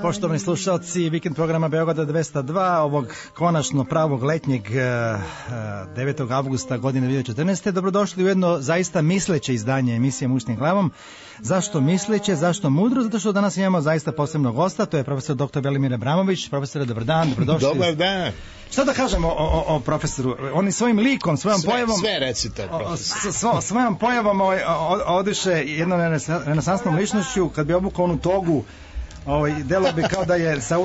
Poštovani slušalci, vikend programa Beograda 202, ovog konačno pravog letnjeg 9. avgusta godine 2014. Dobrodošli u jedno zaista misleće izdanje emisije Mušnim glavom. Zašto misleće, zašto mudro? Zato što danas imamo zaista posebnog gosta, to je profesor dr. Velimir Abramović. Profesore, dobar dan, dobrodošli. Dobar dan. Šta da kažemo o profesoru? On i svojim likom, svojom pojavom... Sve recite, profesor. Svojom pojavom odiše jednom renesansnom ličnošću. Kad bi obukao onu togu, delo bi kao da je sa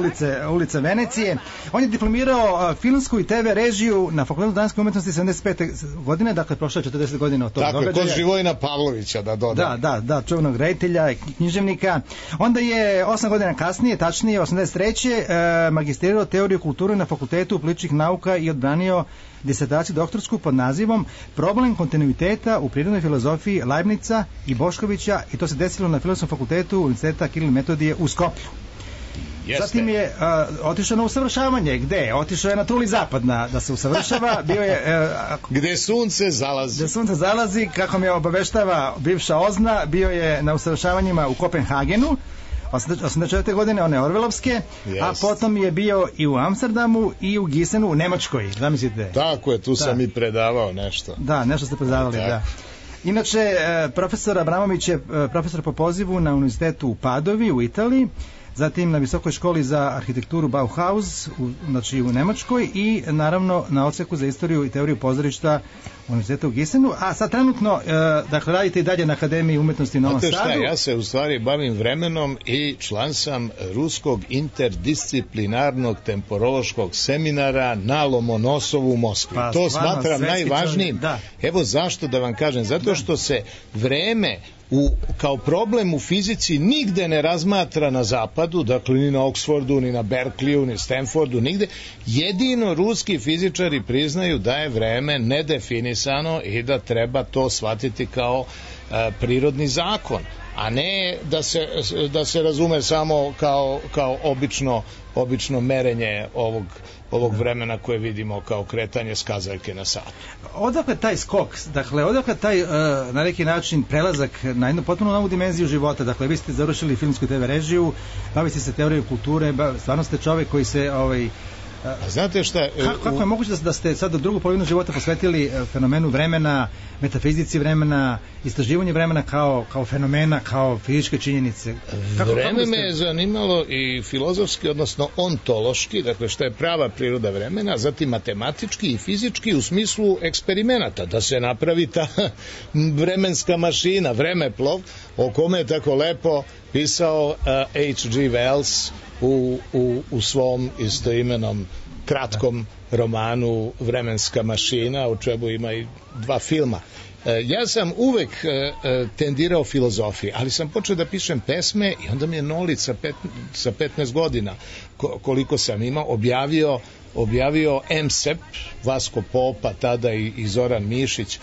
ulice Venecije. On je diplomirao filmsku i TV režiju na Fakultetu dramske umetnosti 75. godine, dakle prošlo je 40 godina od tog događaja. Tako, kod Živojina Pavlovića, da dodam. Da, čuvenog reditelja, književnika. Onda je 8 godina kasnije, tačnije 83. magistrirao teoriju kulture na Fakultetu političkih nauka i odbranio disertaciju doktorsku pod nazivom Problem kontinuiteta u prirodnoj filozofiji Leibnica i Boškovića, i to se desilo na Filozofskom fakultetu Univerziteta Kiril i Metodije u Skoplju. Zatim je otišao na usavršavanje. Gde je? Otišao je na Truli Zapad da se usavršava. Bio je... Gde sunce zalazi. Kako me obaveštava bivša OZNA, bio je na usavršavanjima u Kopenhagenu 84. godine, one orvelovske, a potom je bio i u Amsterdamu i u Gisenu u Nemačkoj, zamislite. Tako je, tu sam i predavao nešto. Da, nešto ste predavali, da. Inače, profesor Abramović je profesor po pozivu na univerzitetu u Padovi u Italiji, zatim na Visokoj školi za arhitekturu Bauhaus, znači u Nemačkoj, i naravno na odseku za istoriju i teoriju pozorišta Univerziteta u Gisenu, a sad trenutno, dakle, radite i dalje na Akademiji umetnosti u Novom Sadu. Znate šta, ja se u stvari bavim vremenom i član sam Ruskog interdisciplinarnog temporološkog seminara na Lomonosovu u Moskvi. To smatram najvažnijim. Evo zašto da vam kažem, zato što se vreme kao problem u fizici nigde ne razmatra na zapadu, dakle ni na Oxfordu, ni na Berkeleyu, ni Stanfordu, nigde. Jedino ruski fizičari priznaju da je vreme nedefinisano i da treba to shvatiti kao prirodni zakon, a ne da se razume samo kao obično merenje ovog vremena koje vidimo kao kretanje skazaljke na sat. Odakle taj skok, dakle, odakle taj na neki način prelazak na jednu potpuno novu dimenziju života? Dakle, vi ste završili filmsku i TV režiju, bavite se teorijom kulture, stvarno ste čovjek koji se... Znate šta... Kako je moguće da ste sad do drugu polovinu života posvetili fenomenu vremena, metafizici vremena, istraživanju vremena kao fenomena, kao fizičke činjenice? Vreme me je zanimalo i filozofski, odnosno ontološki, dakle šta je prava priroda vremena, zatim matematički i fizički u smislu eksperimenata, da se napravi ta vremenska mašina, vremeplov, o kome je tako lepo pisao H.G. Wells u svom istoimenom kratkom romanu Vremenska mašina, u čemu ima i 2 filma. Ja sam uvek tendirao filozofiji, ali sam počeo da pišem pesme i onda mi je Nolić sa 15 godina, koliko sam imao, objavio MSEP, Vasko Popa, tada i Zoran Mišić,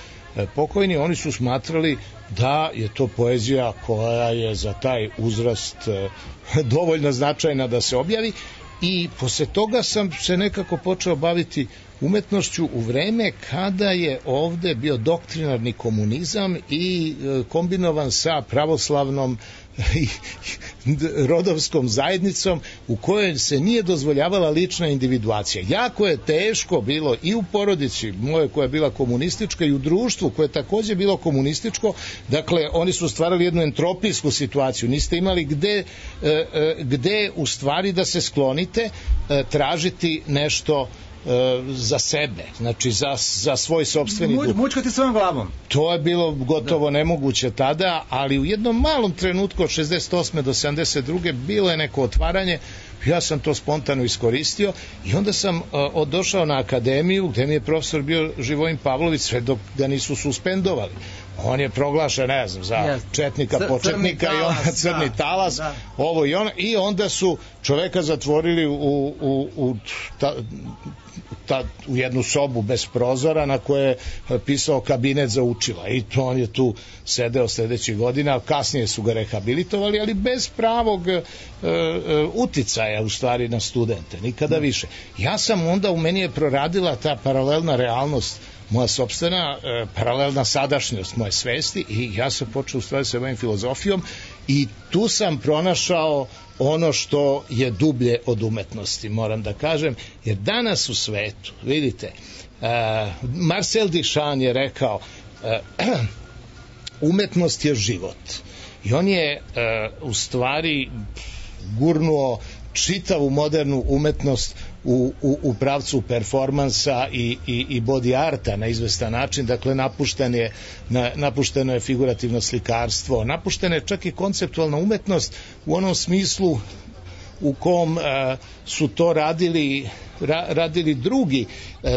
pokojni. Oni su smatrali da je to poezija koja je za taj uzrast dovoljno značajna da se objavi, i posle toga sam se nekako počeo baviti umetnošću u vreme kada je ovde bio doktrinarni komunizam i kombinovan sa pravoslavnom rodovskom zajednicom u kojoj se nije dozvoljavala lična individuacija. Jako je teško bilo i u porodici moje koja je bila komunistička i u društvu koje je takođe bilo komunističko. Dakle, oni su stvarali jednu entropijsku situaciju. Niste imali gde u stvari da se sklonite, tražiti nešto za sebe, znači za svoj sopstveni duh. Mučkati svojom glavom. To je bilo gotovo nemoguće tada, ali u jednom malom trenutku od 68. do 72. bilo je neko otvaranje, ja sam to spontano iskoristio i onda sam došao na akademiju gde mi je profesor bio Živojin Pavlović sve dok ga nisu suspendovali. On je proglašen, ne znam, za četnika, početnika i onda crni talas, ovo i ono, i onda su čoveka zatvorili u jednu sobu bez prozora na koje je pisao kabinet za učila, i to on je tu sedeo sledećih godina, kasnije su ga rehabilitovali, ali bez pravog uticaja u stvari na studente, nikada više. Ja sam onda, u meni je proradila ta paralelna realnost, moja sopstvena paralelna sadašnjost moje svesti, i ja sam počeo u stvari se bavim filozofijom I tu sam pronašao ono što je dublje od umetnosti, moram da kažem, jer danas u svetu, vidite, Marcel Duchamp je rekao umetnost je život. I on je u stvari gurnuo čitavu modernu umetnost u pravcu performansa i body arta na izvestan način. Dakle, napušteno je figurativno slikarstvo, napuštena je čak i konceptualna umetnost u onom smislu u kom su to radili drugi,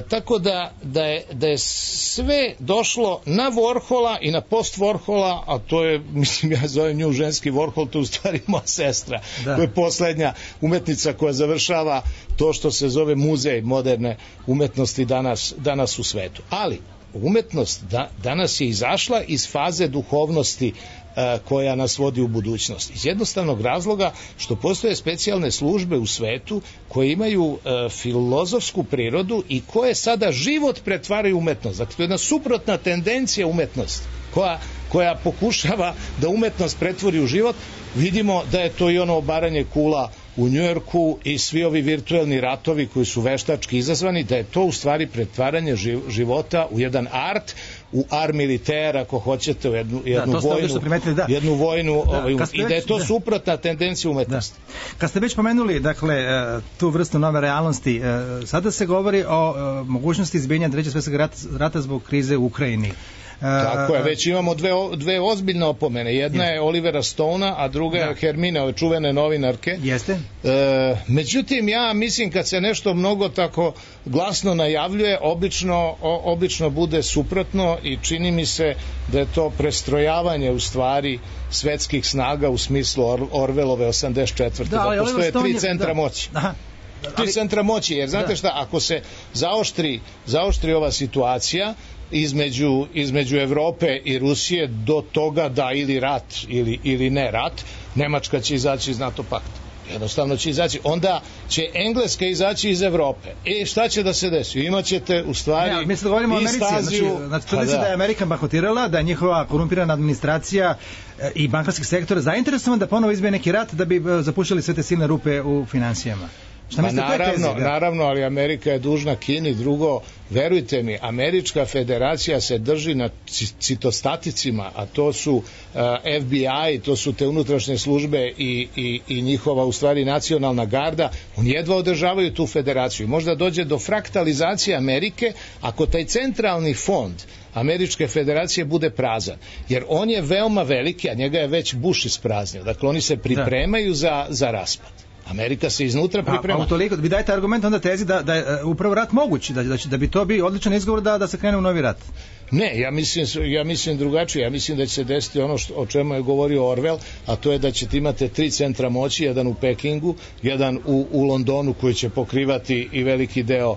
tako da je sve došlo na Warhola i na post Warhola, a to je, mislim, ja zovem nju ženski Warhol, to je u stvari moja sestra, koja je poslednja umetnica koja završava to što se zove muzej moderne umetnosti danas u svetu. Ali umetnost danas je izašla iz faze duhovnosti koja nas vodi u budućnost. Iz jednostavnog razloga što postoje specijalne službe u svetu koje imaju filozofsku prirodu i koje sada život pretvaraju u umetnost. Dakle, to je jedna suprotna tendencija umetnosti koja pokušava da umetnost pretvori u život. Vidimo da je to i ono obaranje kula u Njujorku i svi ovi virtuelni ratovi koji su veštački izazvani, da je to u stvari pretvaranje života u jedan art, u art militaire, ako hoćete, u jednu vojnu i da je to suprotna tendencija umetnosti. Kad ste već pomenuli, dakle, tu vrstu nove realnosti, sada se govori o mogućnosti izbijanja Trećeg svjetskog rata zbog krize u Ukrajini. Tako je, već imamo dve ozbiljne opomene. Jedna je Olivera Stona, a druga je Hermine, ove čuvene novinarke. Jeste. Međutim, ja mislim kad se nešto mnogo tako glasno najavljuje, obično bude suprotno i čini mi se da je to prestrojavanje u stvari svetskih snaga u smislu Orwellove 84. Da postoje tri centra moći. Tri centra moći, jer znate šta, ako se zaoštri ova situacija između Evrope i Rusije do toga da ili rat ili ne rat, Nemačka će izaći iz NATO pakta. Jednostavno će izaći. Onda će Engleska izaći iz Evrope. Šta će da se desi? Imaćete u stvari mi se govorimo o Americi. Znači, to misli da je Amerika bankrotirala, da je njihova korumpirana administracija i bankarski sektor zainteresovan da ponovo izbije neki rat da bi zapušili sve te silne rupe u finansijama. Naravno, ali Amerika je dužna Kini. Drugo, verujte mi, Američka federacija se drži na citostaticima, a to su FBI, to su te unutrašnje službe i njihova u stvari nacionalna garda. Oni jedva održavaju tu federaciju. Možda dođe do fraktalizacije Amerike ako taj centralni fond Američke federacije bude prazan, jer on je veoma veliki, a njega je već Bush ispraznio. Dakle, oni se pripremaju za raspad. Amerika se iznutra priprema. Utoliko, vi dajete argument onda tezi da je upravo rat mogući, da bi to bio odličan izgovor da se krene u novi rat. Ne, ja mislim drugačije. Ja mislim da će se desiti ono o čemu je govorio Orwell, a to je da ćete imati tri centra moći, jedan u Pekingu, jedan u Londonu koji će pokrivati i veliki deo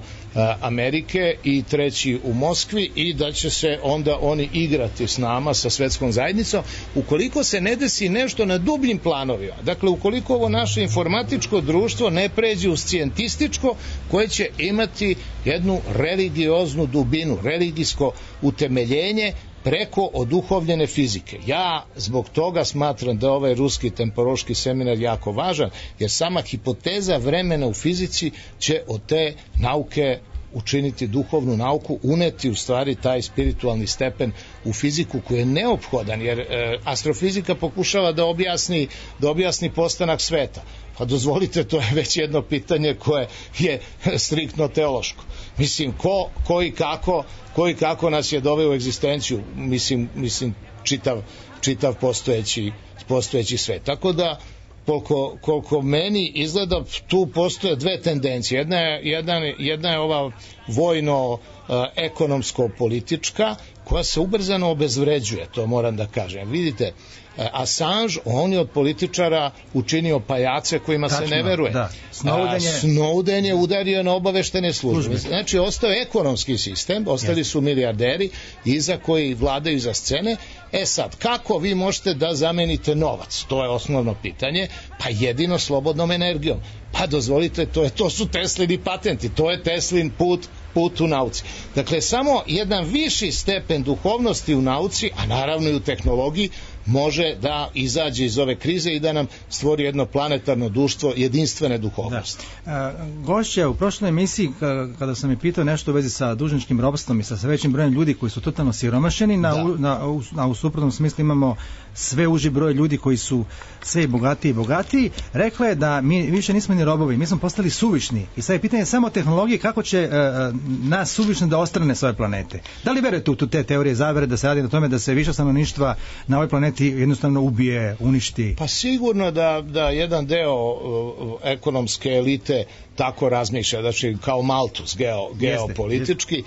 Amerike i treći u Moskvi i da će se onda oni igrati s nama, sa svetskom zajednicom, ukoliko se ne desi nešto na dubljim planovima. Dakle, ukoliko ovo naše informatičko društvo ne pređe u scijentističko, koje će imati jednu religioznu dubinu, religijsko utemeljenje preko oduhovljene fizike. Ja zbog toga smatram da ovaj ruski temporoški seminar jako važan, jer sama hipoteza vremena u fizici će od te nauke učiniti duhovnu nauku, uneti u stvari taj spiritualni stepen u fiziku koji je neophodan, jer astrofizika pokušava da objasni postanak sveta. Pa dozvolite, to je već jedno pitanje koje je striktno teološko. Mislim, ko i kako nas je doveo u egzistenciju, mislim čitav postojeći svet. Tako da, koliko meni izgleda, tu postoje dve tendencije. Jedna je ova vojno-ekonomsko-politička, koja se ubrzano obezvređuje, to moram da kažem. Vidite, Assange, on je od političara učinio pajace kojima se ne veruje. Snowden je udario na obaveštene službe. Znači, ostao je ekonomski sistem, ostali su milijarderi iza koji vladaju iza scene. Sad, kako vi možete da zamenite novac? To je osnovno pitanje. Pa jedino slobodnom energijom. Pa dozvolite, to su Teslini patenti, to je Teslin put u nauci. Dakle, samo jedan viši stepen duhovnosti u nauci, a naravno i u tehnologiji, može da izađe iz ove krize i da nam stvori jedno planetarno društvo jedinstvene duhovnosti. Gošća u prošloj emisiji, kada sam je pitao nešto u vezi sa dužničkim ropstvom i sa većim brojem ljudi koji su totalno siromašeni, u suprotnom smislu imamo sve uži broj ljudi koji su sve bogatiji i bogatiji, rekla je da mi više nismo ni robovi, mi smo postali suvišni i sad je pitanje samo tehnologije kako će nas suvišno da ostrane s ove planete. Da li verujete u te teorije zavere da se radi na tome da se više stanovništva na ovoj planeti jednostavno ubije, uništi? Pa sigurno da jedan deo ekonomske elite tako razmišlja, znači kao Malthus geopolitički.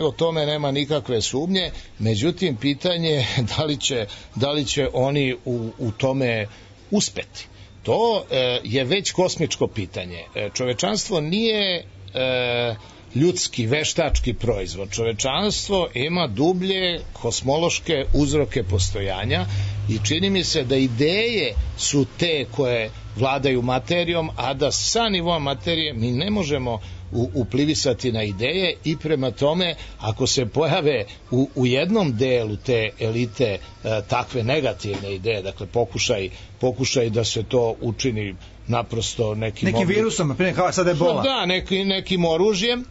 O tome nema nikakve sumnje, međutim pitanje je da li će oni u tome uspeti. To je već kosmičko pitanje. Čovečanstvo nije ljudski, veštački proizvod. Čovečanstvo ima dublje kosmološke uzroke postojanja i čini mi se da ideje su te koje vladaju materijom, a da sa nivoa materije mi ne možemo uplivisati na ideje i prema tome ako se pojave u jednom delu te elite takve negativne ideje, dakle pokušaj da se to učini naprosto nekim virusom, kao sad je bola. Da, nekim oružjem,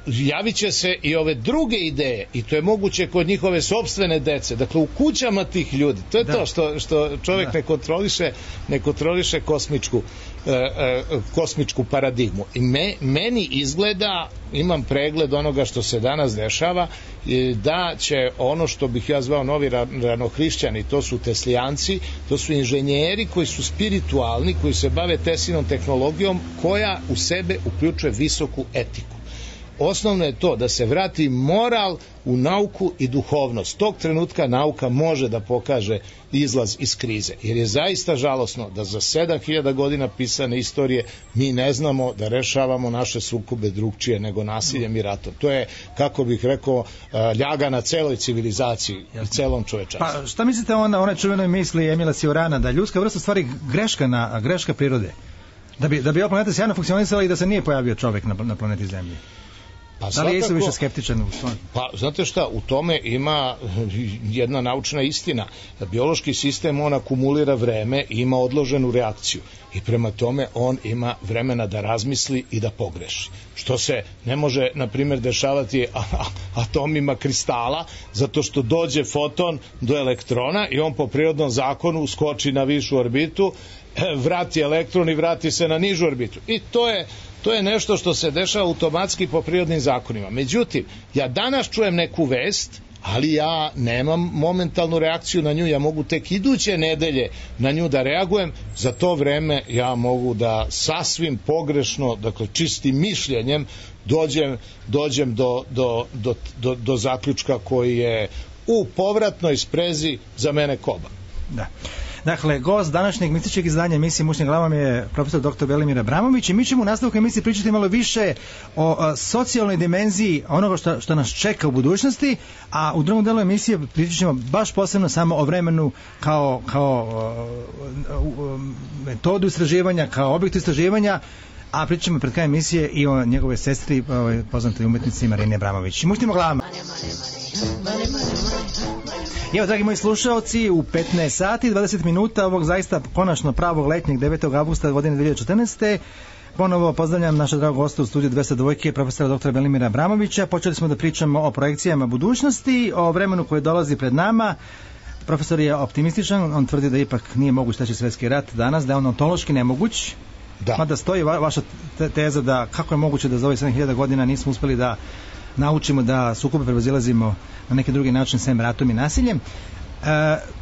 javit će se i ove druge ideje i to je moguće kod njihove sopstvene dece, dakle u kućama tih ljudi. To je to što čovjek ne kontroliše kosmičku paradigmu. I meni izgleda, imam pregled onoga što se danas dešava, da će ono što bih ja zvao novi ranohrišćani, to su teslijanci, to su inženjeri koji su spiritualni, koji se bave Teslinom tehnologijom koja u sebe uključuje visoku etiku. Osnovno je to da se vrati moral u nauku i duhovnost. Tog trenutka nauka može da pokaže izlaz iz krize. Jer je zaista žalosno da za 7000 godina pisane istorije mi ne znamo da rešavamo naše sukobe drugčije nego nasiljem i ratom. To je, kako bih rekao, ljaga na celoj civilizaciji i celom čovečanstvu. Pa šta mislite o onoj čuvenoj misli Emila Ciorana da ljudska vrsta stvari greška prirode? Da bi ova planeta sjajno funkcionisala i da se nije pojavio čovek na planeti Zemlji? Da li jesi više skeptičan u stvari? Pa, znate šta, u tome ima jedna naučna istina. Biološki sistem, on akumulira vreme i ima odloženu reakciju. I prema tome on ima vremena da razmisli i da pogreši. Što se ne može, na primjer, dešavati atomima kristala, zato što dođe foton do elektrona i on po prirodnom zakonu skoči na višu orbitu, vrati elektron i vrati se na nižu orbitu. I to je nešto što se dešava automatski po prirodnim zakonima. Međutim, ja danas čujem neku vest, ali ja nemam momentalnu reakciju na nju, ja mogu tek iduće nedelje na nju da reagujem, za to vreme ja mogu da sasvim pogrešno, dakle čistim mišljenjem, dođem do zaključka koji je u povratnoj sprezi za mene koban. Da. Dakle, gost današnjeg mističkog izdanja emisije Mušnja glavom je profesor dr. Velimir Abramović i mi ćemo u nastavku emisije pričati malo više o socijalnoj dimenziji onoga što nas čeka u budućnosti, a u drugom delu emisije pričat ćemo baš posebno samo o vremenu kao metodu istraživanja, kao objektu istraživanja, a pričat ćemo pred krajem emisije i o njegove sestri, poznatoj umetnici Marini Abramović. Mušnjimo glavama. Evo, dragi moji slušaoci, u 15 sati 20 minuta ovog zaista konačno pravog letnjeg 9. augusta godine 2014. Ponovo pozdravljam naša draga gosta u studiju 202, profesora dr. Velimira Abramovića. Počeli smo da pričamo o projekcijama budućnosti, o vremenu koje dolazi pred nama. Profesor je optimističan, on tvrdi da ipak nije moguć treći svjetski rat danas, da je on ontološki nemoguć. Da. Mada stoji vaša teza da kako je moguće da za ovih 7000 godina nismo uspeli da naučimo da sukobe prevazilazimo na neki drugi način sem ratom i nasiljem.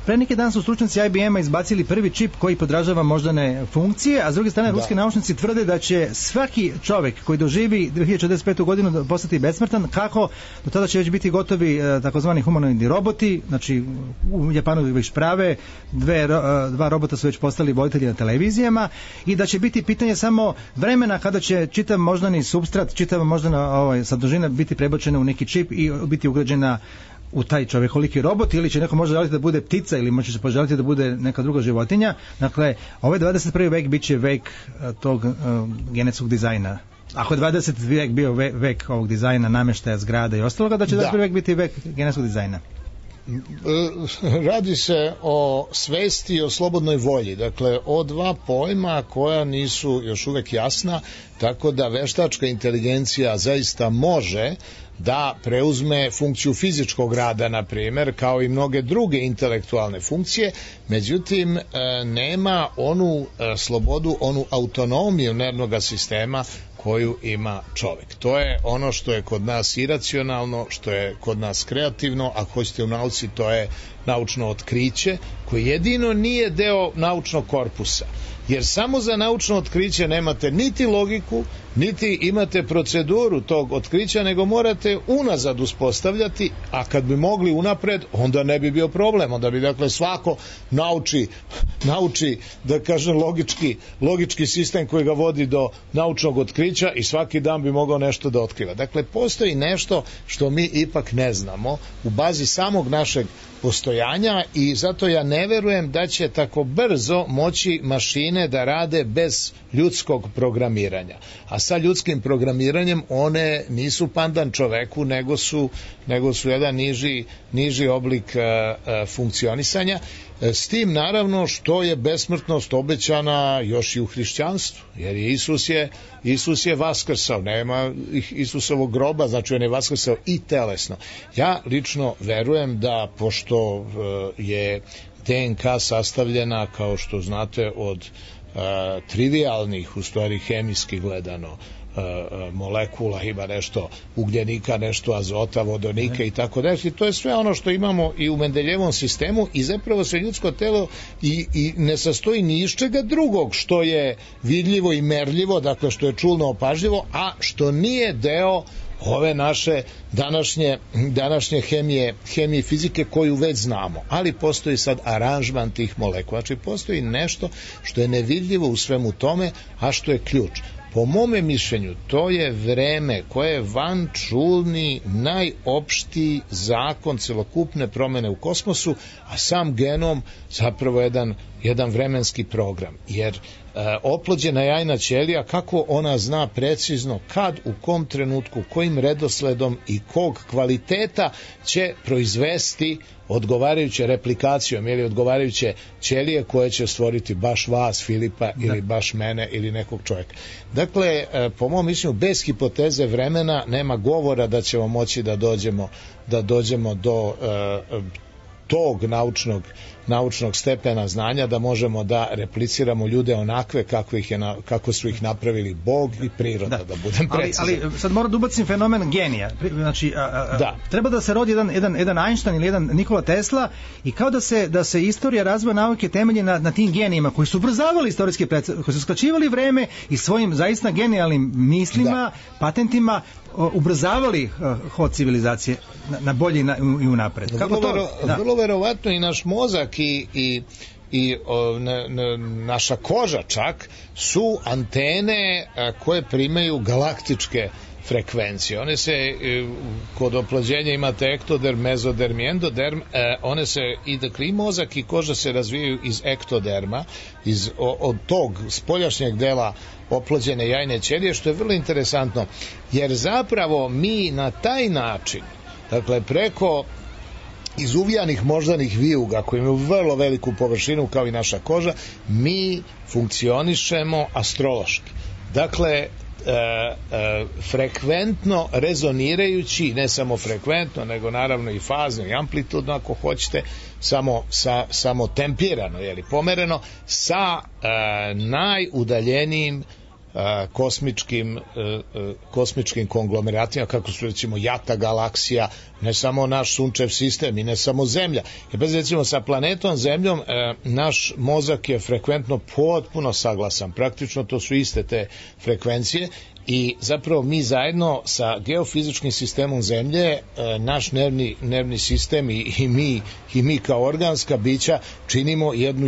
Pre neki dan su stručnjaci IBM-a izbacili prvi čip koji podražava moždane funkcije, a s druge strane ruski naučnici tvrde da će svaki čovjek koji doživi 2045. godinu postati besmrtan, kako do tada će već biti takozvani humanoidni roboti, znači u Japanu već prave, dva robota su već postali voditelji na televizijama i da će biti pitanje samo vremena kada će čitav moždani supstrat, čitava moždana sadržina biti prebačena u neki čip i biti ugrađena u taj čovjekoliki robot, ili će neko možda želiti da bude ptica ili može se poželiti da bude neka druga životinja. Dakle, ovaj 21. vek bit će vek tog genetskog dizajna. Ako je 20. vek bio vek ovog dizajna, namještaja, zgrada i ostaloga, da će 21. vek biti vek genetskog dizajna. Radi se o svesti i o slobodnoj volji, dakle o dva pojma koja nisu još uvek jasna, tako da veštačka inteligencija zaista može da preuzme funkciju fizičkog rada, na primjer, kao i mnoge druge intelektualne funkcije, međutim nema onu slobodu, onu autonomiju nervnog sistema koju ima čovjek. To je ono što je kod nas iracionalno, što je kod nas kreativno, ako hoćete u nauci to je naučno otkriće, koje jedino nije deo naučnog korpusa. Jer samo za naučno otkriće nemate niti logiku, niti imate proceduru tog otkrića, nego morate unazad uspostavljati, a kad bi mogli unapred, onda ne bi bio problem, onda bi dakle svako nauči da kažem logički sistem koji ga vodi do naučnog otkrića i svaki dan bi mogao nešto da otkriva. Dakle, postoji nešto što mi ipak ne znamo u bazi samog našeg postojanja i zato ja ne verujem da će tako brzo moći mašine da rade bez ljudskog programiranja. A sa ljudskim programiranjem one nisu pandan čoveku, nego su jedan niži oblik funkcionisanja. S tim naravno što je besmrtnost obećana još i u hrišćanstvu, jer Isus je vaskrsao, nema Isusovog groba, znači on je vaskrsao i telesno. Ja lično verujem da pošto je DNK sastavljena, kao što znate, od trivialnih, u stvari hemijski gledano, molekula, ima nešto ugljenika, nešto azota, vodonika i tako da. I to je sve ono što imamo i u Mendeljevom sistemu i zapravo se ljudsko telo i ne sastoji ni iz čega drugog što je vidljivo i merljivo, dakle što je čulno opažljivo, a što nije deo ove naše današnje hemije fizike koju već znamo, ali postoji sad aranžman tih molekula, znači postoji nešto što je nevidljivo u svemu tome, a što je ključ. Po mome mišljenju, to je vreme koje je vančulni, najopštiji zakon celokupne promene u kosmosu, a sam genom zapravo jedan vremenski program. Jer oplođena jajna ćelija, kako ona zna precizno kad, u kom trenutku, kojim redosledom i kog kvaliteta će proizvesti odgovarajuće replikacijom ili odgovarajuće ćelije koje će stvoriti baš vas, Filipa, ili baš mene ili nekog čovjeka. Dakle, po mom mišljenju, bez hipoteze vremena nema govora da ćemo moći da dođemo do tog naučnog stepena znanja, da možemo da repliciramo ljude onakve kako su ih napravili Bog i priroda, da budem precizan. Ali sad moram da ubacim fenomen genija. Znači, treba da se rodi jedan Einstein ili jedan Nikola Tesla i kao da se istorija razvoja nauke temelji na tim genijima koji su ubrzavali istorijske procese, koji su skraćivali vreme i svojim zaista genijalnim mislima, patentima ubrzavali hod civilizacije na bolji i unapred. Vrlo verovatno i naš mozak i naša koža čak su antene koje primaju galaktičke frekvencije. One se kod oplođenja imate ektoderm, mezoderm i endoderm, one se i mozak i koža se razvijaju iz ektoderma, od tog spoljašnjeg dela oplođene jajne ćelije, što je vrlo interesantno, jer zapravo mi na taj način, dakle preko izuvijanih moždanih vijuga koji imaju vrlo veliku površinu kao i naša koža, mi funkcionišemo astrološki. Dakle, frekventno rezonirajući, ne samo frekventno, nego naravno i fazno i amplitudno ako hoćete, samo tempirano, pomereno, sa najudaljenijim kosmičkim konglomeratima, kako su recimo jata galaksija, ne samo naš sunčev sistem i ne samo Zemlja. Bez recimo sa planetom Zemljom naš mozak je frekventno potpuno saglasan, praktično to su iste te frekvencije i zapravo mi zajedno sa geofizičkim sistemom Zemlje, naš nervni sistem i mi kao organska bića činimo jednu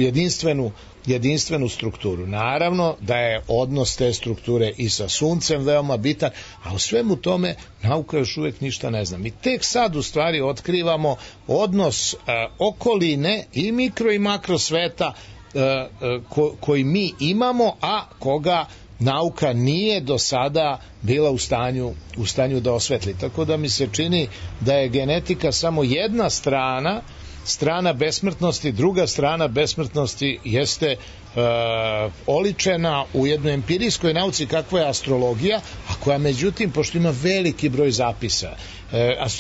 jedinstvenu strukturu. Naravno da je odnos te strukture i sa Suncem veoma bitan, a u svemu tome nauka još uvijek ništa ne zna. Mi tek sad u stvari otkrivamo odnos okoline i mikro i makro sveta koji mi imamo, a koga nauka nije do sada bila u stanju da osvetli. Tako da mi se čini da je genetika samo jedna strana besmrtnosti, druga strana besmrtnosti jeste oličena u jednoj empirijskoj nauci kakva je astrologija, a koja međutim, pošto ima veliki broj zapisa,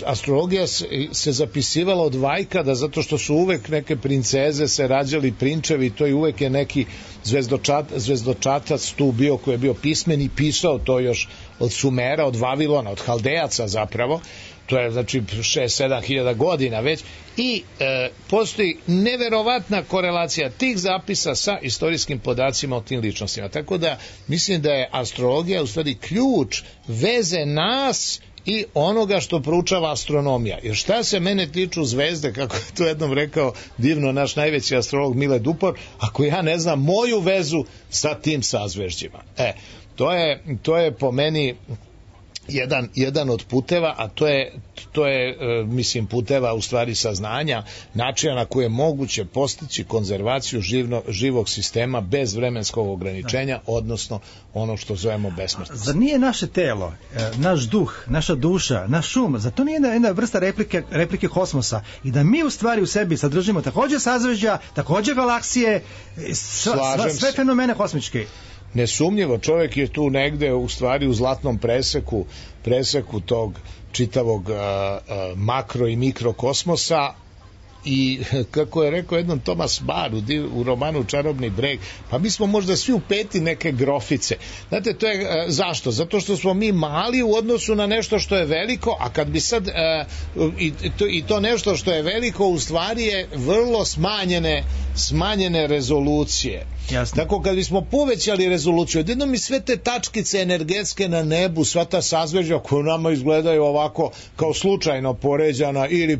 astrologija se zapisivala od vajkada zato što su uvek neke princeze se rađali prinčevi, to i uvek je neki zvezdočatac tu bio koji je bio pismen i pisao to još od Sumera, od Vavilona, od Haldejaca zapravo. To je znači 6-7 hiljada godina već i postoji neverovatna korelacija tih zapisa sa istorijskim podacima o tim ličnostima. Tako da mislim da je astrologija u stvari ključ veze nas i onoga što proučava astronomija. Jer šta se mene tiču zvezde, kako je to jednom rekao divno naš najveći astrolog Mile Dupor, ako ja ne znam moju vezu sa tim sazvežđima. To je po meni jedan od puteva, a to je mislim puteva u stvari saznanja, načina na koje je moguće postići konzervaciju živog sistema bez vremenskog ograničenja, odnosno ono što zovemo besmrtnost. Zar nije naše telo, naš duh, naša duša, naš um, zar to nije jedna vrsta replike kosmosa i da mi u stvari u sebi sadržimo također sazvežđa, također galaksije, sve fenomene kosmičke? Nesumnjivo, čovjek je tu negde u stvari u zlatnom preseku tog čitavog makro i mikro kosmosa i kako je rekao jednom Thomas Barr u romanu Čarobni breg, pa mi smo možda svi u peti neke grofice. Znate, to je zašto? Zato što smo mi mali u odnosu na nešto što je veliko, a kad bi sad i to nešto što je veliko u stvari je vrlo smanjene rezolucije. Jasne. Tako kad bismo povećali rezoluciju, odjednom i sve te tačkice energetske na nebu, sva ta sazvežđa koje nama izgledaju ovako kao slučajno poređana ili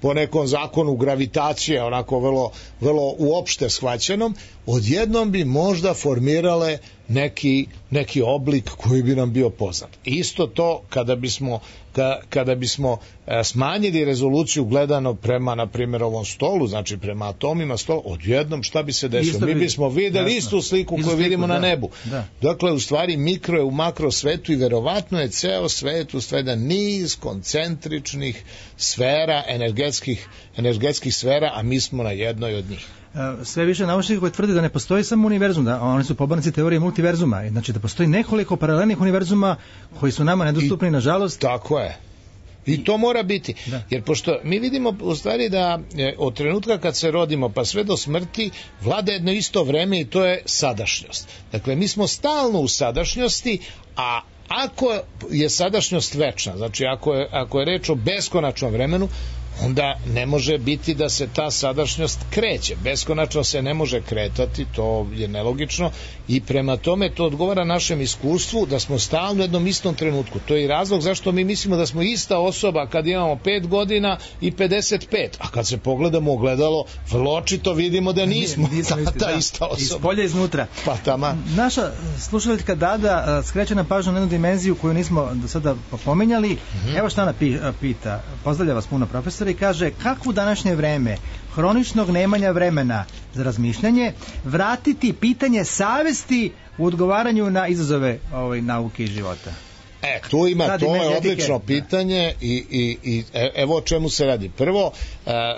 po nekom zakonu gravitacije, onako vrlo uopšte shvaćenom, odjednom bi možda formirale neki oblik koji bi nam bio poznat. Isto to kada bismo smanjili rezoluciju gledano prema, na primjer, ovom stolu, znači prema atomima stola, odjednom šta bi se desilo? Mi bismo videli istu sliku koju vidimo na nebu. Da. Dakle, u stvari mikro je u makro svetu i verovatno je ceo svet u stvari da niz koncentričnih sfera, energetskih sfera, a mi smo na jednoj od njih. Sve više naučnika koji tvrde da ne postoji samo univerzum, da oni su pobornici teorije multiverzuma, znači da postoji nekoliko paralelnih univerzuma koji su nama nedostupni, nažalost. Tako je. I to mora biti. Da. Jer pošto mi vidimo u stvari da od trenutka kad se rodimo pa sve do smrti vlada jedno isto vreme i to je sadašnjost. Dakle, mi smo stalno u sadašnjosti, a ako je sadašnjost večna, znači ako je reč o beskonačnom vremenu, onda ne može biti da se ta sadašnjost kreće. Beskonačno se ne može kretati, to je nelogično i prema tome to odgovara našem iskustvu da smo stalno u jednom istom trenutku. To je i razlog zašto mi mislimo da smo ista osoba kad imamo 5 godina i 55, a kad se pogledamo u ogledalo, vrlo očito vidimo da nismo ta ista osoba. Iz polja iznutra. Pa tama. Naša slušateljka Dada skreće na pažnju na jednu dimenziju koju nismo do sada pominjali. Evo šta ona pita. Pozdravlja vas puno, profesor, i kaže kako u današnje vreme hroničnog nemanja vremena za razmišljanje vratiti pitanje savesti u odgovaranju na izazove nauke i života. To je odlično pitanje i evo o čemu se radi. Prvo,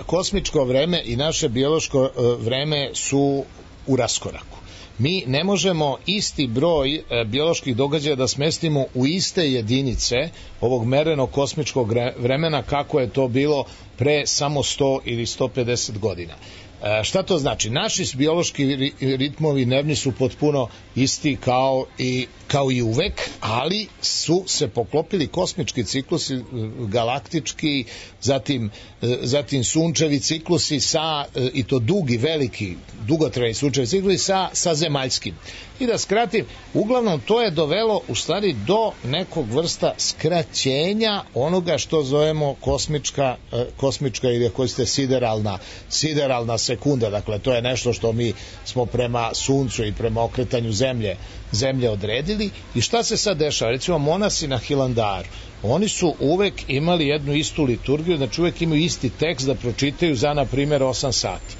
kosmičko vreme i naše biološko vreme su u raskoraku. Mi ne možemo isti broj bioloških događaja da smestimo u iste jedinice ovog merenog kosmičkog vremena kako je to bilo pre samo 100 ili 150 godina. Šta to znači? Naši biološki ritmovi nervni su potpuno isti kao i uvek, ali su se poklopili kosmički ciklusi, galaktički, zatim sunčevi ciklusi i to dugi, veliki, dugotrajni sunčevi ciklusi sa zemaljskim. I da skratim, uglavnom to je dovelo u stvari do nekog vrsta skraćenja onoga što zovemo kosmička ili ako ste sideralna sekunda. Dakle, to je nešto što mi smo prema suncu i prema okretanju zemlje odredili. I šta se sad dešava? Recimo, monasi na Hilandaru, oni su uvek imali jednu istu liturgiju, znači uvek imaju isti tekst da pročitaju za, na primjer, 8 sati.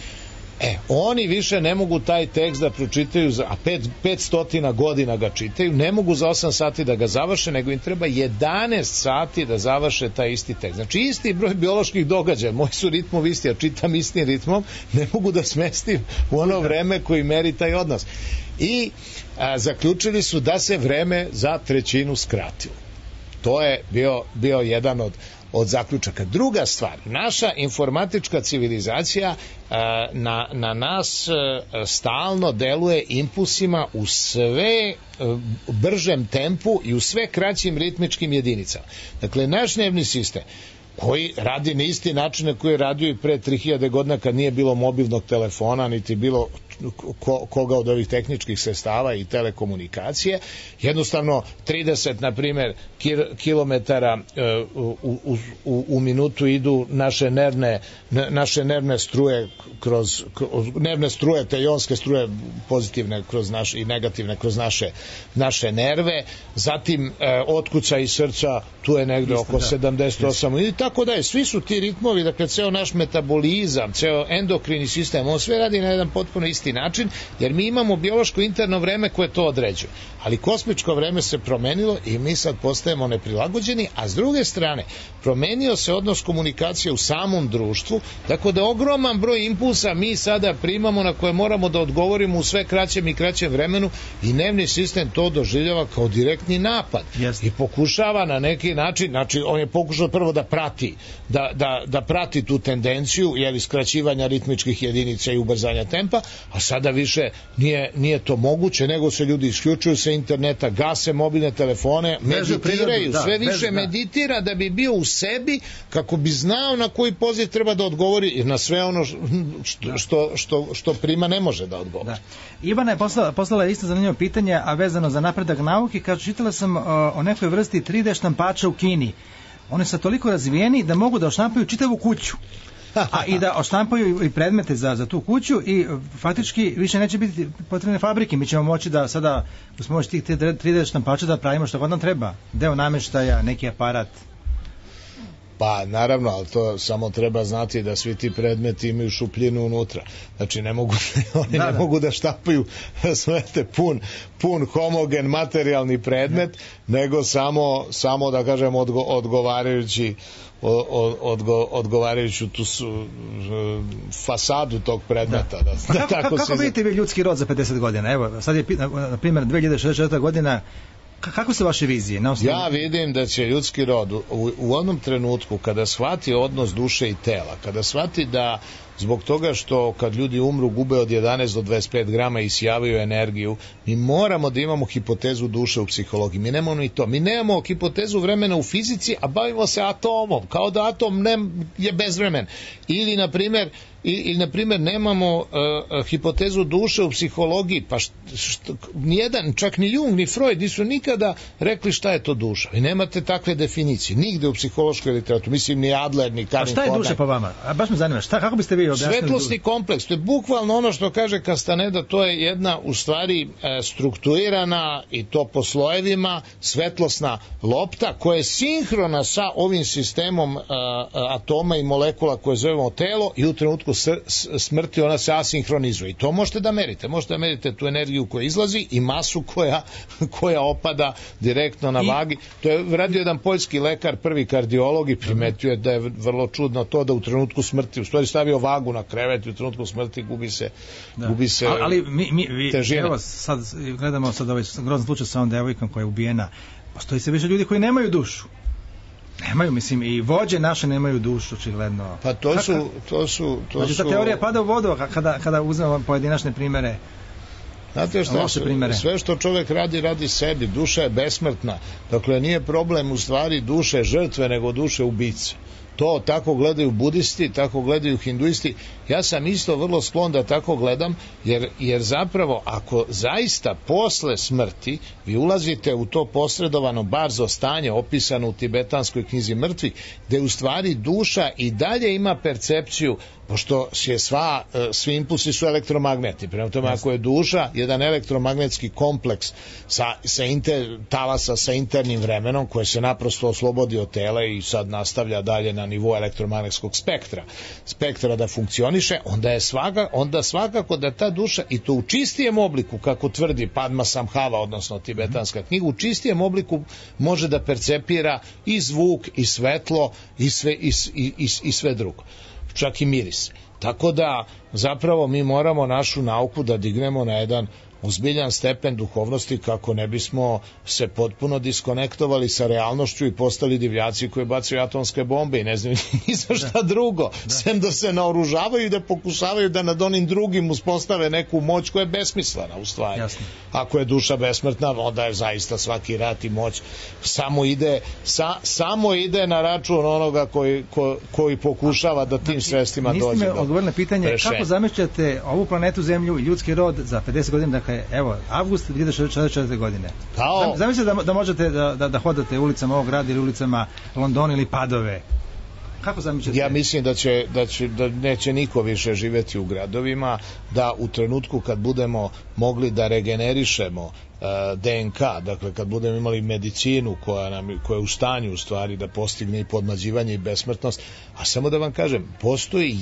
Oni više ne mogu taj tekst da pročitaju, a 500 godina ga čitaju, ne mogu za 8 sati da ga završe, nego im treba 11 sati da završe taj isti tekst. Znači, isti broj bioloških događaja, moji su ritmovi isti, ja čitam istim ritmom, ne mogu da smestim u ono vreme koji meri taj odnos. I zaključili su da se vreme za trećinu skratilo. To je bio jedan od zaključaka. Druga stvar, naša informatička civilizacija na nas stalno deluje impulsima u sve bržem tempu i u sve kraćim ritmičkim jedinicama. Dakle, naš nervni sistem koji radi na isti način na koji je radio i pre 3000 godina kad nije bilo mobilnog telefona niti bilo koga od ovih tehničkih sredstava i telekomunikacije, jednostavno 30 na primjer kilometara u minutu idu naše nervne struje kroz nervne struje, te ionske struje pozitivne kroz naše i negativne kroz naše nerve, zatim otkucaj srca tu je negde oko 78 i tako da je, svi su ti ritmovi, dakle ceo naš metabolizam, ceo endokrini sistem, on sve radi na jedan potpuno isti način, jer mi imamo biološko interno vreme koje to određuje, ali kosmičko vreme se promenilo i mi sad postajemo neprilagođeni, a s druge strane promenio se odnos komunikacije u samom društvu, tako da ogroman broj impulsa mi sada primamo na koje moramo da odgovorimo u sve kraćem i kraćem vremenu i nervni sistem to doživljava kao direktni napad. I pokušava na neki način, znači on je pokušao prvo da prati da prati tu tendenciju skraćivanja ritmičkih jedinica i ubrzanja tempa, a sada više nije to moguće, nego se ljudi isključuju sa interneta, gase mobilne telefone, meditiraju, sve više meditira da bi bio u sebi kako bi znao na koji poziv treba da odgovori i na sve ono što prima ne može da odgovori. Ivana je poslala isto zanimljivo pitanje, a vezano za napredak nauke, kaže, čitala sam o nekoj vrsti 3D štampača u Kini. Oni su toliko razvijeni da mogu da oštampaju čitavu kuću, a i da oštampaju i predmete za tu kuću i faktički više neće biti potrebne fabrike. Mi ćemo moći da sada uz pomoć tih 3D štampača da pravimo što god nam treba. Deo nameštaja, neki aparat. Pa naravno, ali to samo treba znati da svi ti predmeti imaju šupljinu unutra. Znači ne mogu da štampaju svete pun homogen materijalni predmet, nego samo da kažem odgovarajuću tu fasadu tog predmeta. Kako vidite vi ljudski rod za 50 godina? Evo, sad je na primjer 2064. godina. Kako su vaše vizije? Ja vidim da će ljudski rod u onom trenutku kada shvati odnos duše i tela, kada shvati da zbog toga što kad ljudi umru gube od 11 do 25 grama i isijavaju energiju, mi moramo da imamo hipotezu duše u psihologiji. Mi nemamo ni to. Mi nemamo hipotezu vremena u fizici, a bavimo se atomom, kao da atom je bezvremen. Ili, na primjer, nemamo hipotezu duše u psihologiji, pa nijedan, čak ni Jung, ni Freud nisu nikada rekli šta je to duša. Vi nemate takve definicije, nigde u psihološkoj literaturi, mislim ni Adler, ni Karin Kodak. A šta je duša po vama? A baš me zanima, kako biste vi objasnili? Svetlosni kompleks, to je bukvalno ono što kaže Castaneda, to je jedna u stvari strukturirana i to po slojevima svetlosna lopta koja je sinhrona sa ovim sistemom atoma i molekula koje zovemo telo i u trenutku smrti ona se asinhronizuje. I to možete da merite. Možete da merite tu energiju koja izlazi i masu koja opada direktno na vagi. To je radio jedan poljski lekar, prvi kardiolog, i primetio je da je vrlo čudno to da u trenutku smrti, u stvari stavio vagu na krevet i u trenutku smrti gubi se težina. Evo sad gledamo ovaj grozan slučaj sa ovom devojkom koja je ubijena. Postoji se više ljudi koji nemaju dušu. Nemaju, mislim, i vođe naše nemaju dušu, očigledno. Pa to su... Znači, ta teorija pada u vodu kada uzmemo pojedinačne primere. Znate šta, sve što čovjek radi sebi. Duša je besmrtna. Dakle, nije problem u stvari duše žrtve, nego duše ubice. To tako gledaju budisti, tako gledaju hinduisti. Ja sam isto vrlo sklon da tako gledam, jer zapravo ako zaista posle smrti vi ulazite u to posredovano barzo stanje opisano u tibetanskoj knjizi mrtvih, gde u stvari duša i dalje ima percepciju, pošto svi impulsi su elektromagnetni. Prema tome, ako je duša jedan elektromagnetski kompleks talasa sa internim vremenom koje se naprosto oslobodi od tela i sad nastavlja dalje na nivou elektromagnetskog spektra da funkcioniše, onda svakako da ta duša, i to u čistijem obliku, kako tvrdi Padmasambhava, odnosno tibetanska knjiga, u čistijem obliku može da percepira i zvuk, i svetlo, i sve drugo, čak i miris. Tako da zapravo mi moramo našu nauku da dignemo na jedan ozbiljan stepen duhovnosti, kako ne bismo se potpuno diskonektovali sa realnošću i postali divljaci koji bacaju atomske bombe i ne znam ni za šta drugo, sem da se naoružavaju i da pokušavaju da nad onim drugim uspostave neku moć koja je besmislena u stvari. Jasne. Ako je duša besmrtna, onda je zaista svaki rat i moć samo ide na račun onoga koji pokušava da tim sredstvima dođe do rešenja. Niste me odgovorili na pitanje kako zamišljate ovu planetu Zemlju i ljudski rod za 50 godina, dakle, evo, avgust 2044. godine. Zamislite da možete da hodate ulicama ovog grada ili ulicama Londona ili Padove. Kako zamišljate? Ja mislim da neće niko više živeti u gradovima, da u trenutku kad budemo mogli da regenerišemo DNK, dakle kad budemo imali medicinu koja je u stanju u stvari da postigne i podmlađivanje i besmrtnost, a samo da vam kažem, postoji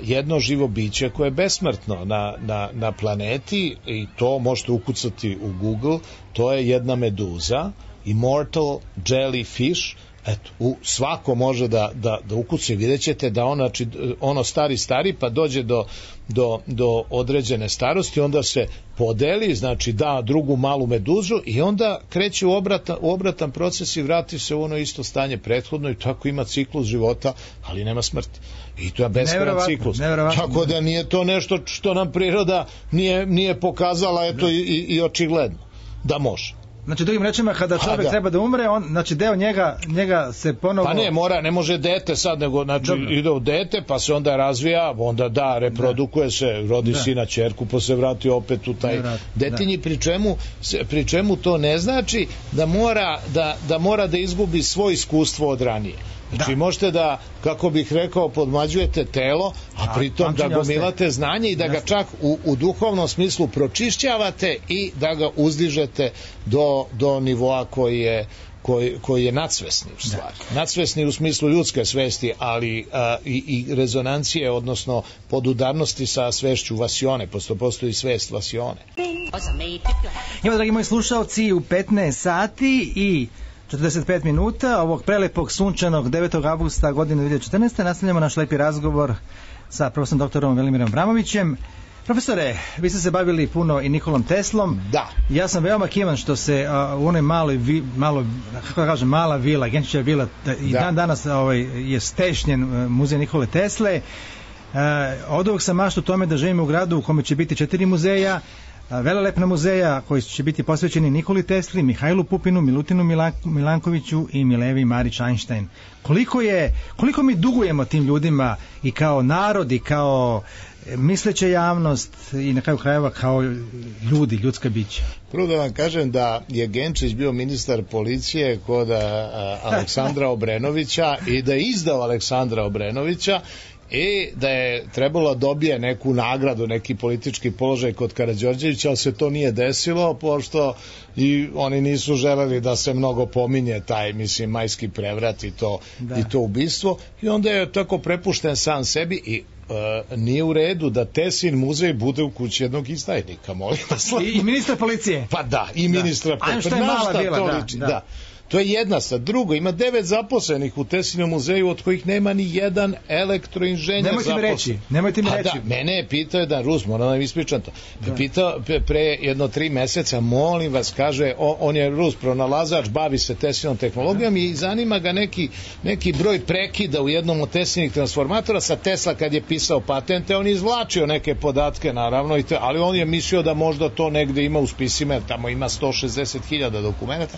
jedno živo biće koje je besmrtno na planeti, i to možete ukucati u Google, to je jedna meduza, immortal jellyfish. Eto, svako može da ukuci, vidjet ćete da ono stari pa dođe do određene starosti, onda se podeli, znači da drugu malu meduzu i onda kreće u obratan proces i vrati se u ono isto stanje prethodno, i tako ima ciklus života, ali nema smrti. I to je beskaran ciklus. Tako da nije to nešto što nam priroda nije pokazala, eto, i očigledno da može. Znači, drugim rečima, kada čovjek treba da umre, znači deo njega se ponovo... Pa ne može dete sad, nego ide u dete, pa se onda razvija, onda reprodukuje se, rodi sina, ćerku, pa se vrati opet u taj detinji, pri čemu to ne znači da mora da izgubi svoje iskustvo od ranije. Znači možete da, kako bih rekao, podmlađujete telo, a pritom da gomilate znanje i da ga čak u duhovnom smislu pročišćavate i da ga uzdižete do nivoa koji je nadsvesni u stvari. Nadsvesni u smislu ljudske svesti, ali i rezonancije, odnosno podudarnosti sa svešću vasione, postoji svest vasione. Evo, dragi moji slušalci, u 15 sati i 45 minuta ovog prelepog sunčanog 9. avgusta godine 2014. nastavljamo naš lepi razgovor sa profesorom doktorom Velimirom Vramovićem. Profesore, vi ste se bavili puno i Nikolom Teslom. Da. Ja sam veoma kivan što se u onoj mala vila, Genčića vila, i dan danas je stešnjen muzej Nikole Tesle. Od ovog sam mašta u tome da živim u gradu u kome će biti 4 muzeja, velelepna muzeja koji će biti posvećeni Nikoli Tesli, Mihajlu Pupinu, Milutinu Milankoviću i Milevi Marić Einstein. Koliko mi dugujemo tim ljudima i kao narod i kao misleća javnost i na kraju krajeva kao ljudi, ljudska bića? Prvo da vam kažem da je Genčić bio ministar policije kod Aleksandra Obrenovića i da je izdao Aleksandra Obrenovića i da je trebalo dobije neku nagradu, neki politički položaj kod Karađorđevića, ali se to nije desilo, pošto i oni nisu želeli da se mnogo pominje taj, majski prevrat i to ubistvo, i onda je tako prepušten sam sebi i nije u redu da Teslin muzej bude u kući jednog izdajnika, molim vas. I ministra policije. Pa da, i ministra policije. Da. To je jedna stvar. Drugo, ima 9 zaposlenih u Teslinom muzeju, od kojih nema ni jedan elektroinženjer zaposlen. Nemojte mi reći. Mene je pitao jedan Rus, moram da vam ispričam to. Pitao pre 3 meseca, molim vas, kaže, on je Rus pronalazač, bavi se Teslinom tehnologijom i zanima ga neki broj prekida u jednom od Teslinih transformatora. Sa Tesla kad je pisao patente, on je izvlačio neke podatke, naravno, ali on je mislio da možda to negde ima u spisima, jer tamo ima 160.000 dokumenta.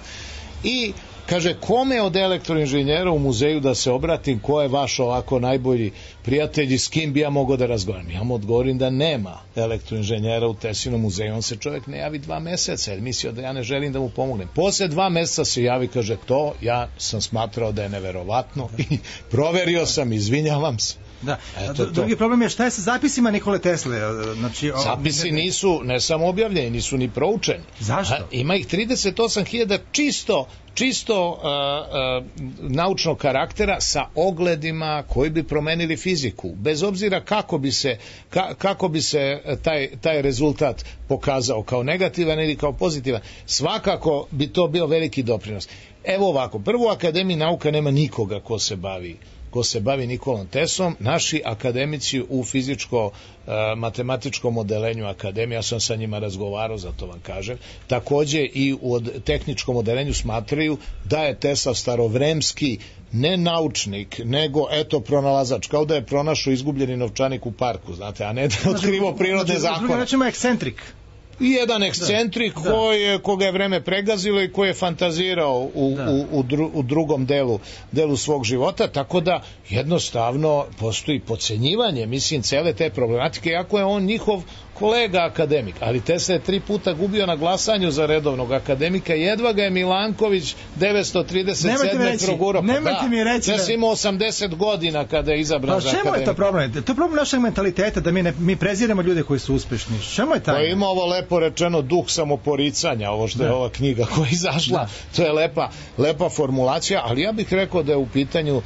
I kaže, kome od elektroinženjera u muzeju da se obratim, ko je vaš ovako najbolji prijatelj i s kim bi ja mogao da razgovaram? Ja mu odgovorim da nema elektroinženjera u Teslinom muzeju. On se čovjek ne javi 2 meseca jer mislio da ja ne želim da mu pomognem. Posle 2 meseca se javi, kaže, to ja sam smatrao da je neverovatno i proverio sam, izvinjavam se. Da. Drugi problem je šta je sa zapisima Nikole Tesle? Znači, zapisi nisu ne samo objavljeni, nisu ni proučeni. Zašto? Ima ih 38.000 čisto naučnog karaktera sa ogledima koji bi promenili fiziku, bez obzira kako bi se taj rezultat pokazao kao negativan ili kao pozitivan. Svakako bi to bio veliki doprinos. Evo ovako, prvo u Akademiji nauka nema nikoga ko se bavi Nikolom Teslom. Naši akademici u fizičko-matematičkom odelenju akademije, ja sam sa njima razgovarao, zato vam kažem, takođe i u tehničkom odelenju smatraju da je Tesla starovremski ne naučnik, nego pronalazač, kao da je pronašao izgubljeni novčanik u parku, znate, a ne da je otkrivo prirodne zakone. Drugo rečemo ekscentrik. I jedan ekscentrik koga je vreme pregazilo i koji je fantazirao u drugom delu svog života, tako da jednostavno postoji podcenjivanje, mislim, cele te problematike, iako je on njihov kolega akademik, ali Tesla je 3 puta gubio na glasanju za redovnog akademika, jedva ga je Milanković 937. progurao. Nemojte mi reći. Tesla ima 80 godina kada je izabran za akademika. Čemu je to problem? To je problem našeg mentaliteta, da mi preziramo ljude koji su uspešni. Čemu je taj? To ima ovo lepo rečeno duh samoporicanja, ovo što je ova knjiga koja je izašla, to je lepa formulacija, ali ja bih rekao da je u pitanju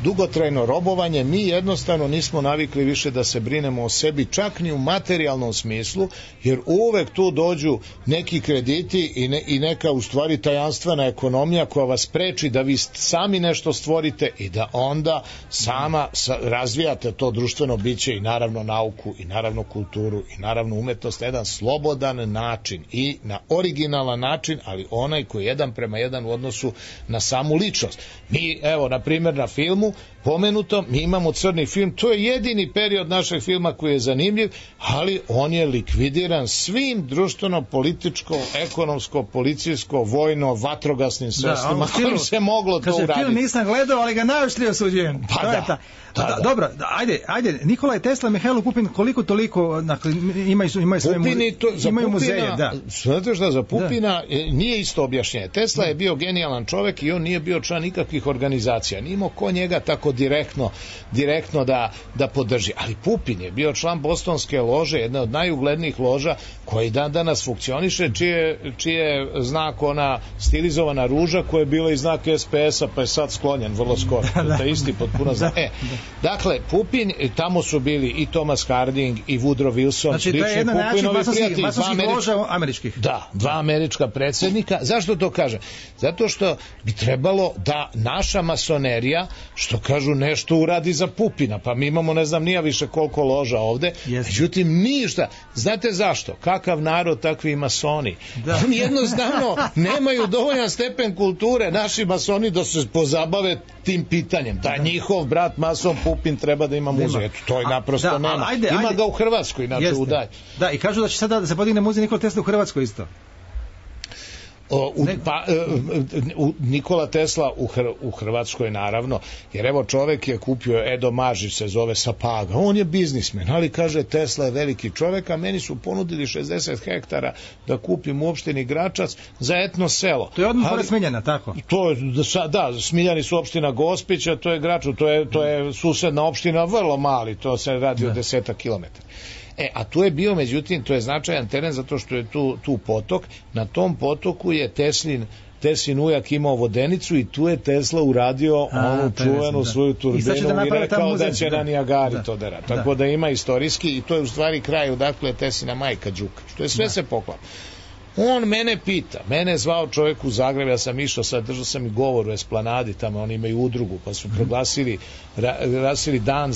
dugotrajno robovanje. Mi jednostavno nismo navikli više da se brinemo o sebi, čak ni u materijalnom smislu, jer uvek tu dođu neki krediti i neka u stvari tajanstvena ekonomija koja vas preči da vi sami nešto stvorite i da onda sama razvijate to društveno biće i naravno nauku i naravno kulturu i naravno umetnost na jedan slobodan način i na originalan način, ali onaj koji je 1:1 u odnosu na samu ličnost. Mi, evo, na primjer, na filmu pomenuto, mi imamo crni film, to je jedini period našeg filma koji je zanimljiv, ali on je likvidiran svim društveno-političko, ekonomsko, policijsko, vojno, vatrogasnim sredstvima, koji se moglo to uraditi. Film nisam gledao, ali ga najoštrije osuđujem. Dobro, ajde, Nikola Tesla, Mihajlo Pupin, koliko toliko imaju muzeje. Znate šta, za Pupina nije isto objašnjenje. Tesla je bio genijalan čovek i on nije bio član nikakvih organizacija. Nije imao ko njega tako direktno da podrži. Ali Pupin je bio član Bostonske lože, jedna od najuglednijih loža koji dan danas funkcioniše, čiji je znak ona stilizovana ruža koja je bila i znak SPS-a, pa je sad sklonjen vrlo skoro. To je isti potpuno znak. Dakle, Pupin, tamo su bili i Thomas Harding i Woodrow Wilson, znači, to je jedna način masonskih loža američkih. Da, 2 američka predsjednika. Zašto to kažem? Zato što bi trebalo da naša masonerija, što kažu, nešto uradi za Pupina. Pa mi imamo, ne znam, nija više koliko loža ovde. Međutim, ništa. Znate zašto? Kakav narod, takvi i masoni. Oni jednostavno nemaju dovoljan stepen kulture, naši masoni, da se pozabave tim pitanjem. Da njihov brat mason Pupin treba da ima muzej. To je naprosto nema. Ima ga u Hrvatskoj, inače u Dalj. Da, i kažu da će sada da se podigne muzej Nikola Tesla u Hrvatskoj isto. Nikola Tesla u Hrvatskoj, naravno, jer evo čovek je kupio, Edo Mažić se zove, sa Paga, on je biznismen, ali kaže Tesla je veliki čovek, a meni su ponudili 60 hektara da kupim u opštini Gračac za etno selo. To je odmah pored Smiljana, tako? Da, Smiljani su opština Gospića, to je Gračac, to je susedna opština, vrlo mali, to se radi o 10 kilometara. A tu je bio, međutim, to je značajan teren zato što je tu potok. Na tom potoku je Teslin ujak imao vodenicu i tu je Tesla uradio onu čuvenu svoju turbinu i rekao da će na Nijagari to da radi. Tako da ima istorijski i to je u stvari kraj odakle Teslina majka Đuka. To je sve se poklapa. On mene pita, mene je zvao čovjek u Zagreb, ja sam išao, sad držao sam i govor u Esplanadi, tamo oni imaju udrugu, pa su proglasili dan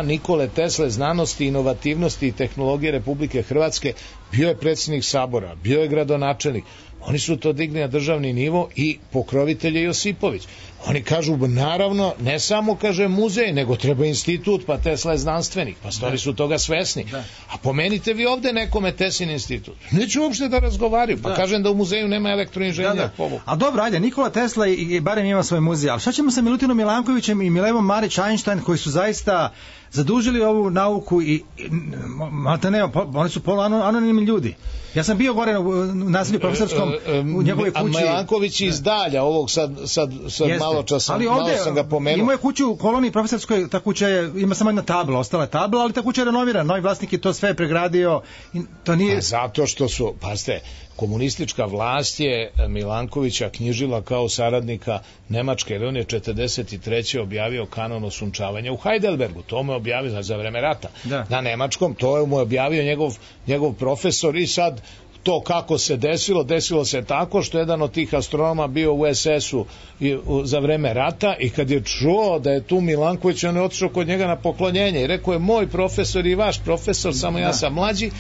Nikole Tesle, znanosti, inovativnosti i tehnologije Republike Hrvatske. Bio je predsjednik Sabora, bio je gradonačelnik. Oni su to digli na državni nivo i pokrovitelj je Josipović. Oni kažu, naravno, ne samo, kaže, muzej, nego treba institut, pa Tesla je znanstvenik, pa stvari su toga svesni. A pomenite vi ovde nekome Teslin institut. Neću uopšte da razgovaraju, pa kažem da u muzeju nema elektroinženjera. A dobro, ajde, Nikola Tesla i barem ima svoj muzej, ali šta ćemo sa Milutinom Milankovićem i Milevom Marić Einstein, koji su zaista zadužili ovu nauku i oni su poluanonimni ljudi. Ja sam bio gore u naselju profesorskom u njegovoj kući. A Milanković iz Dalja, ovog sad malo sam ga pomenuo. Imao je kuću u koloniji profesorskoj, ta kuća ima samo jedna tabla, ostala je tabla, ali ta kuća je renovirana, novi vlasnik je to sve pregradio. To nije... Zato što su, pazite, komunistička vlast je Milankovića knjižila kao saradnika Nemačke, jer on je 43. objavio kanon osunčavanja u Heidelbergu, to mu je objavio za vreme rata na nemačkom, to mu je objavio njegov profesor i sad to kako se desilo se tako što jedan od tih astronoma bio u SS-u za vreme rata i kad je čuo da je tu Milanković, on je otišao kod njega na poklonjenje i rekao je moj profesor i vaš profesor, samo ja sam mlađi,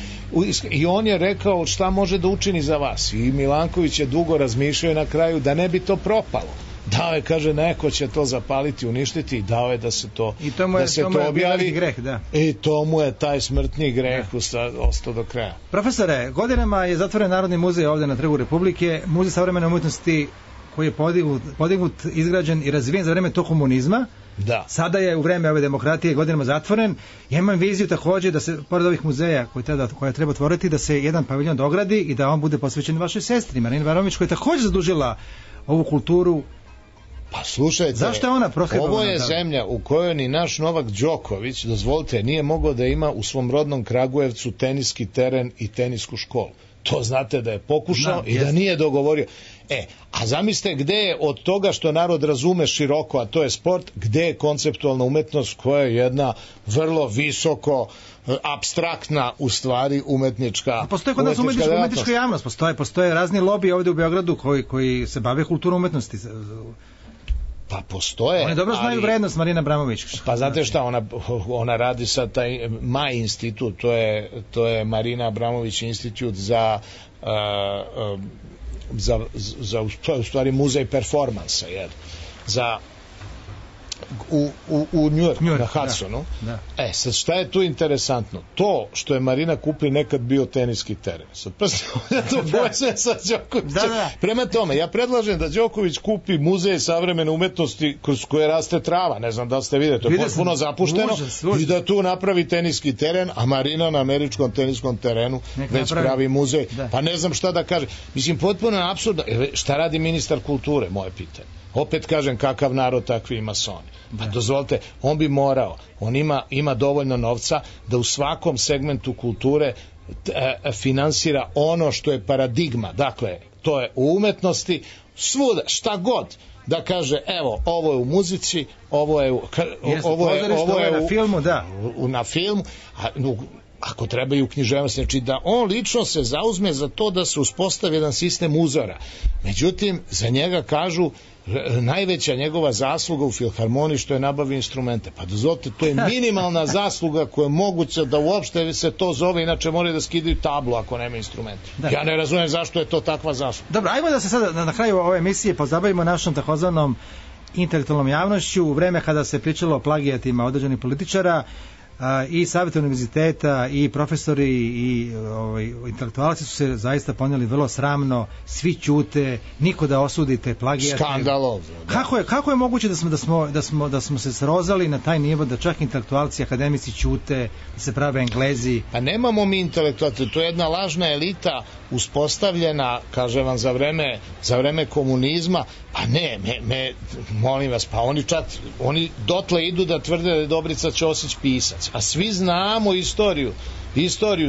i on je rekao šta može da učini za vas, i Milanković je dugo razmišljao na kraju da ne bi to propalo. Dao je, kaže, neko će to zapaliti, uništiti, i dao je da se to objavi. Greh, da. I to mu je taj smrtni greh ostao do kraja. Profesore, godinama je zatvoren Narodni muzej ovdje na Trgu Republike, muzej savremene umjetnosti koji je podignut, izgrađen i razvijen za vreme tog komunizma. Da. Sada je u vreme ove demokratije godinama zatvoren. Ja imam viziju također da se, pored ovih muzeja koje treba otvoriti, da se jedan paviljon dogradi i da on bude posvećen vašoj sestri, Marini Abramović, koja je također zadužila ovu kulturu. Pa slušajte, zašto je ona ovo je zemlja u kojoj ni naš Novak Đoković, dozvolite, nije mogao da ima u svom rodnom Kragujevcu teniski teren i tenisku školu. To znate da je pokušao i da nije dogovorio. A zamislite gde je od toga što narod razume široko, a to je sport, gde je konceptualna umetnost koja je jedna vrlo visoko apstraktna u stvari umetnička. Postoje kod nas umetnička javnost, postoje razni lobiji ovdje u Beogradu koji se bave kulturom umetnosti. Pa postoje. Oni dobro znaju vrednost Marina Abramović. Pa znate šta, ona radi sa taj MAI institut, to je Marina Abramović institut za u stvari muzej performansa, za u Njujorku, na Hudsonu. Sad šta je tu interesantno? To što je Marina Kupri nekad bio teniski teren. Sad to povezuje sa Đokovićem. Prema tome, ja predlažem da Đoković kupi muzej savremene umetnosti kroz koje raste trava, ne znam da ste vidjeli, to je potpuno zapušteno, i da tu napravi teniski teren, a Marina na američkom teniskom terenu već pravi muzej. Pa ne znam šta da kaže. Mislim, potpuno je apsurdno. Šta radi ministar kulture, moje pitanje? Opet kažem, kakav narod takvi i masoni. Pa dozvolite, on bi morao, on ima dovoljno novca da u svakom segmentu kulture finansira ono što je paradigma. Dakle, to je u umetnosti, svuda, šta god, da kaže, evo, ovo je u muzici, ovo je na filmu, na filmu, ako treba i u književnosti, znači da on lično se zauzme za to da se uspostavi jedan sistem uzora. Međutim, za njega kažu najveća njegova zasluga u filharmoniji što je nabavi instrumente. Pa dozvolite, to je minimalna zasluga koja je moguća da uopšte se to zove, inače moraju da skidaju tablu ako nema instrumenta. Ja ne razumijem zašto je to takva zasluga. Dobro, ajmo da se sada na kraju ove emisije pozabavimo našom takozvanom intelektualnom javnošću u vreme kada se pričalo o plagijatima određenih političara. I savjeti univerziteta i profesori i intelektualci su se zaista ponijeli vrlo sramno, svi ćute, niko da osudite plagijate. Skandalozno. Kako je moguće da smo se srozali na taj nivo da čak intelektualci, akademici ćute, da se prave Englezi? Pa nemamo mi intelektualci, to je jedna lažna elita uspostavljena, kažem vam, za vreme komunizma. Pa ne, molim vas, pa oni dotle idu da tvrde da je Dobrica Ćosić pisac, a svi znamo istoriju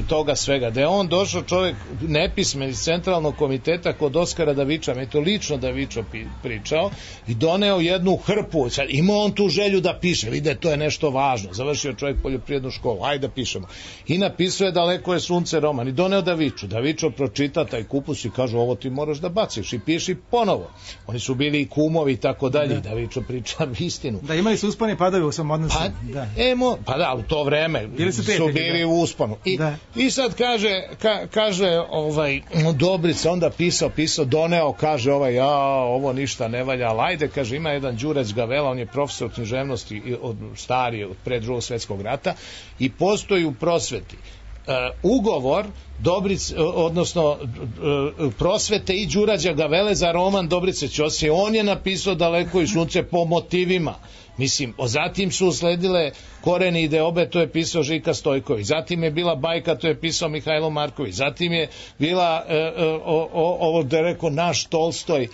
toga svega, da je on došao čovjek nepismen iz centralnog komiteta kod Oskara Daviča, me to lično Davičo pričao, i doneo jednu hrpu, imao on tu želju da piše, vide, to je nešto važno, završio čovjek poljoprivrednu školu, ajde da pišemo, i napisao je Daleko je sunce roman, i doneo Davičo pročita taj kupus i kaže, ovo ti moraš da baciš i piši ponovo. Oni su bili i kumovi i tako dalje, Davičo priča istinu. Da, imali su usponi padovi u svom odnosu. Pa da, u to vreme su bili u usponu. I sad kaže Dobrica, onda pisao, doneo, kaže ovo ništa ne valja, ali ajde, kaže, ima jedan Đurać Gavela, on je profesor književnosti starije od pre Drugog svjetskog rata i postoji u prosveti ugovor odnosno prosvete i Đurađa Gavele za roman Dobrice Ćosić. On je napisao Daleko i sunce po motivima Mislim, zatim su usledile Koreni i deobe, to je pisao Žika Stojković, zatim je bila Bajka, to je pisao Mihajlo Marković, zatim je bila ovo da je rekao naš Tolstoj,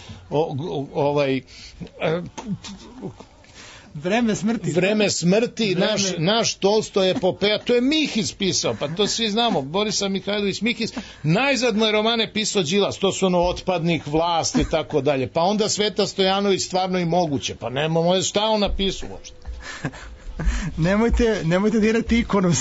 Vreme smrti, naš Tolstoj epopeja, to je Mihiz pisao, pa to svi znamo, Borisav Mihajlović Mihiz, najzad mu je romane pisao Đilas, to su otpadnik vlasti i tako dalje, pa onda Sveta Stojanović Stvarno i moguće, pa nemamo šta on napisao uopšte. Nemojte dirati ikonu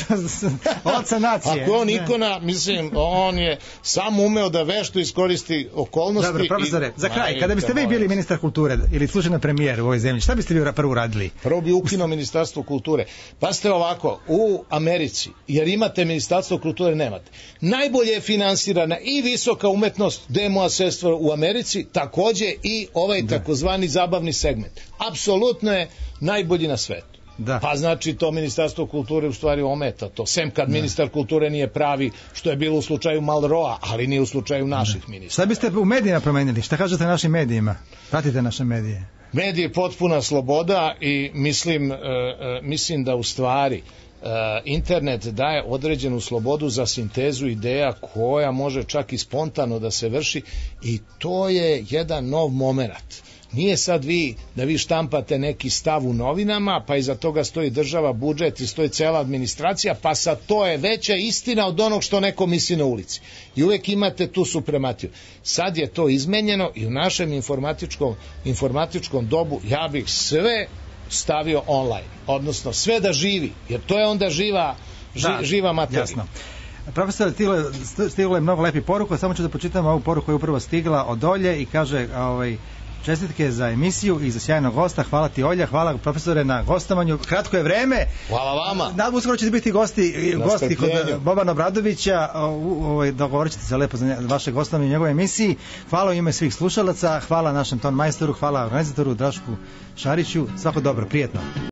oca nacije. Ako on ikona, mislim, on je sam umeo da vešto iskoristi okolnosti. Dobro, profesore, za kraj, kada biste vi bili ministar kulture ili službena premijer u ovoj zemlji, šta biste vi prvo uradili? Prvo bi ukinuo ministarstvo kulture. Pa ste ovako, u Americi, jer imate ministarstvo kulture, nemate. Najbolje je finansirana i visoka umetnost, demo sredstva u Americi, takođe i ovaj takozvani zabavni segment. Apsolutno je najbolji na svetu. Da. Pa znači to ministarstvo kulture u stvari ometa to, sem kad ministar kulture nije pravi, što je bilo u slučaju Malroa, ali nije u slučaju naših ministara. Šta biste u medijima promenili? Šta kažete našim medijima? Pratite naše medije. Medije je potpuna sloboda i mislim da u stvari internet daje određenu slobodu za sintezu ideja koja može čak i spontano da se vrši i to je jedan nov moment. Nije sad da vi štampate neki stav u novinama, pa iza toga stoji država, budžet i stoji cela administracija, pa sad to je veća istina od onog što neko misli na ulici. I uvek imate tu suprematiju. Sad je to izmenjeno i u našem informatičkom dobu ja bih sve stavio online, odnosno sve da živi, jer to je onda živa materija. Jasno. Profesor, stiglo je mnogo lepih poruka, samo ću da počitam ovu poruku koja je upravo stigla od Olje i kaže čestitke za emisiju i za sjajnog gosta. Hvala ti, Olja, hvala profesore na gostovanju. Kratko je vreme. Hvala vama. Uskoro ćete biti gosti kod Bobana Obradovića. Dogovorit ćete se lepo za vaše gostovanje u njegovoj emisiji. Hvala u ime svih slušalaca. Hvala našem ton majstoru. Hvala organizatoru Drašku Šariću. Svako dobro, prijetno.